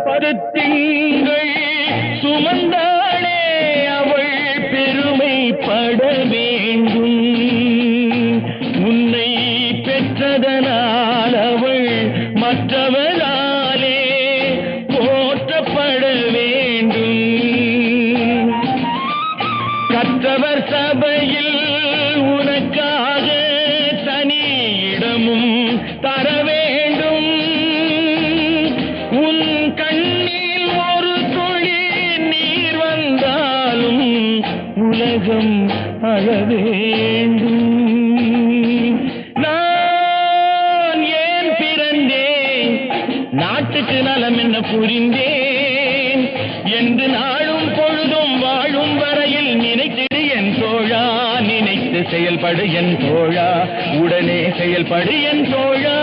10 திங்கள் சுமந்தாளே அவள் பெருமைப்பட வேண்டும். உன்னை பெற்றதனால் அவள் மற்றவராலே போற்றப்பட வேண்டும். கற்றவர் சபையில் உனக்காக தனி இடமும் தர வேண்டும். உன் கண்ணில் ஒரு துளி நீர் வந்தாலும் உலகம் அழ வேண்டும். நான் ஏன் பிறந்தேன், நாட்டுக்கு நலம் என்ன புரிந்தேன் என்று நாளும் பொழுதும் வாழும் வரையில் நினைத்திடு என் தோழா. நினைத்து செயல்படு என் தோழா, உடனே செயல்படு என் தோழா.